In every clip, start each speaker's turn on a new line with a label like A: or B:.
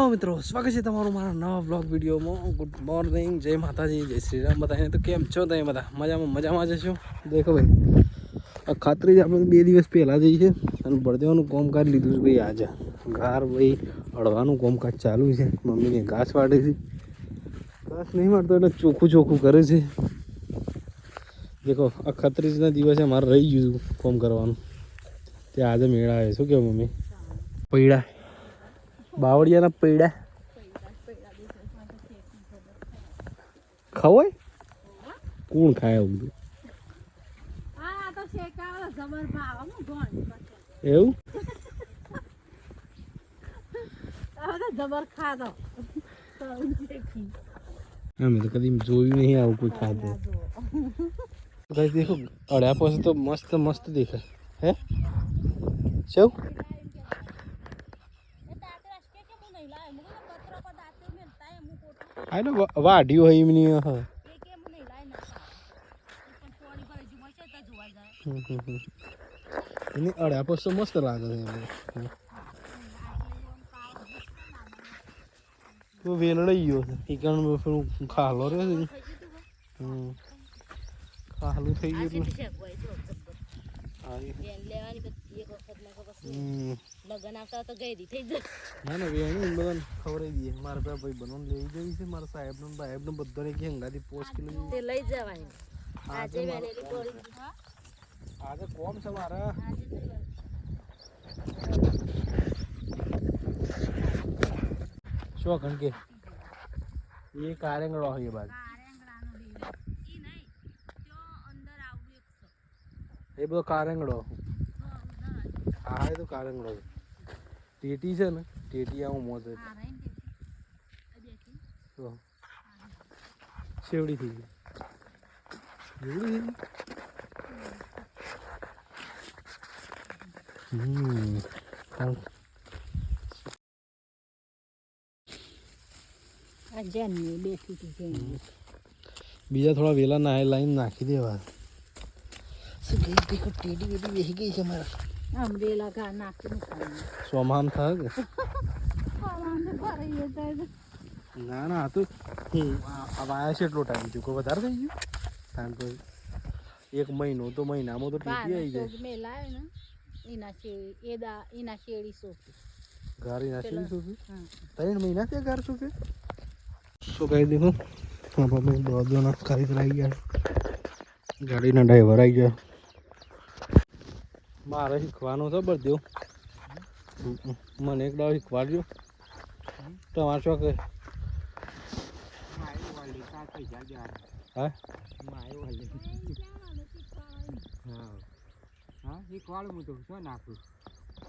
A: Hello મિત્રો, સ્વાગત છે તમારું મારા નવા બ્લોગ વિડીયોમાં. ગુડ મોર્નિંગ, જય માતાજી, જય શ્રી રામ. બધાને તો કેમ છો તમે? બધા મજામાં જશો. દેખો ભાઈ, આ ખાતરી આપણે 2 દિવસ પહેલાં જઈ છે અને બળદેવાનું કામકાજ લીધું છે ભાઈ. આજે ઘાર ભાઈ અડવાનું કામકાજ ચાલુ છે. મમ્મીને ઘાસ વાટે છે. ઘાસ નહીં વાટતો એટલે ચોખ્ખું કરે છે. દેખો, આ ખત્રીજના દિવસે મારે રહી ગયું કામ કરવાનું, તે આજે મેળા આવે. શું કહેવું મમ્મી? પૈડા બાવળિયાના પૈડા ખવાય? કોણ ખાય એવું બધું? એવું અમે તો કદી જોયું નહીં આવું કોઈ ખાધું. દેખો અડ્યા પછી તો મસ્ત દેખાય. હે શું આ વાઢ્યું હોય એમની એની અડ્યા પછી તો મસ્ત લાગે છે. તો વેલડાઈ ગયો છે ઈકણ ખાલો રહ્યો છે. ખાલું થઈ ગયું
B: લગન આવતા તો ગઈ થઈ જાય.
A: ના વેણી બધાને ખવડાવી દઈએ. મારા પેલા ભાઈ બનોને લઈ જવી છે. મારા સાહેબનો ભાઈબનો બધાને કે હંગાથી 5 કિલો
B: તે લઈ જવાની. આજે વેલેલી કોળી
A: આજે કોમ છે મારા. શું કણ કે એ કારેંગડો હોય બાદ એ બધો કારેંગડો. હા એ તો કારેંગડો ટેટી છે ને, ટેટી આવું મોત શેવડી થઈ ગઈ. બીજા થોડા વેલા લાઈન નાખી દેવા. ટેટી વેટી બેસી ગઈ છે મારા. સોમાન થાય કે ના આ તો વાયા છે એટલો ટાઈમ થયો. કોઈ વધારે થઈ ગયું કારણ કે 1 મહિનો તો મહિનામાં તો ટેટી આવી જાય. ગારી ના શેડી સોંપી 3 મહિના ત્યાં ગાર સોંપે. શું કહી દેખો દોના કારીગર આવી ગયા. ગાડીના ડ્રાઈવર આવી ગયા. મારે શીખવાનું છે બળદેવ. મને એક દાવ શીખવાડજો. તમારે શું કહે? હા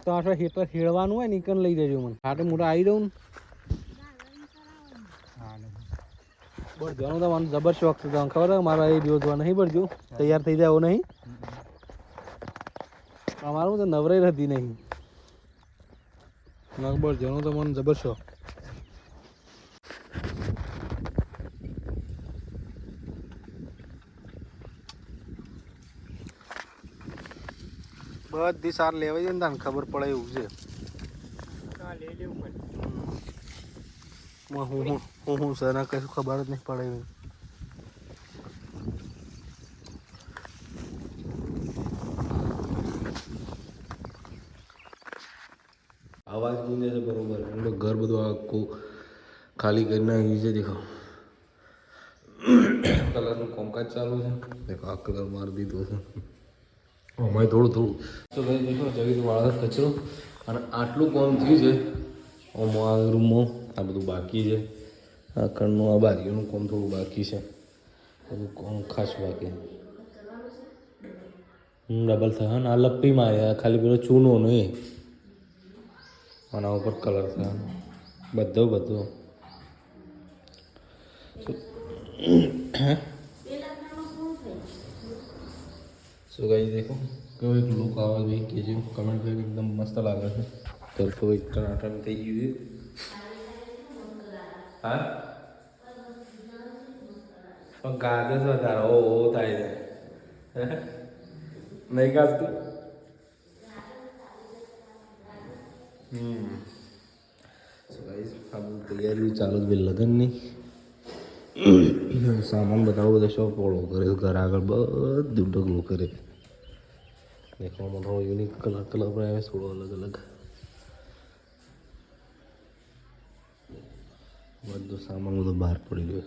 A: તમારે હેઠળ હેળવાનું હોય ને ઈકન લઈ જજો મને. હાટે મોટા આવી દઉં ને. બળદેવાનું તો મને જબર શોખ છે. તમને ખબર મારા એ દિવસ જોવા નહીં બળજો તૈયાર થઈ જાય એવું નહીં. અમારું તો નવરાઈ રહેતી નહીં. બળદેવાનું તો મને જબર શોખ. બધી સાર લેવાઈ જાય ને તને ખબર પડે એવું છે. હું સર કશું ખબર જ નહીં પડે. અવાજ ગૂંજે છે બરોબર. ઘર બધું આખું ખાલી કરી નાખ્યું છે. દેખો કલરનું કામકાજ ચાલુ છે. દેખો આ કલર મારી દીધો છે. અમારે થોડું તો ભાઈ દેખો જવી વાળા કચરો અને આટલું કામ થયું છે. આ રૂમમાં આ બધું બાકી છે. આ કણનું આ બારીઓનું કામ થોડું બાકી છે. બધું કામ ખાસ બાકી. ડબલ થાય ને આ લપ્પીમાં આવ્યા ખાલી પેલો ચૂનો નહીં. આના ઉપર કલર થવાનો બધો સો ગાઈસ દેખો કેવો એક લુક આવે ભાઈ કે જે કમેન્ટ કરી એકદમ મસ્ત લાગે છે. તરફો એક ટનાટન થઈ ગયું છે. હા પણ ગાજે છે વધારે ઓ થાય છે. નહીં ગાજતું. સો તૈયારી ચાલુ જ લગ્નની સામાન બતાવો બધો શોપ વાળો કરે ઘર આગળ બધું ઢગલું કરે દેખવામાં થોડો યુનિક કલર બનાવે થોડો અલગ અલગ બધો સામાન બધો બહાર પડી ગયો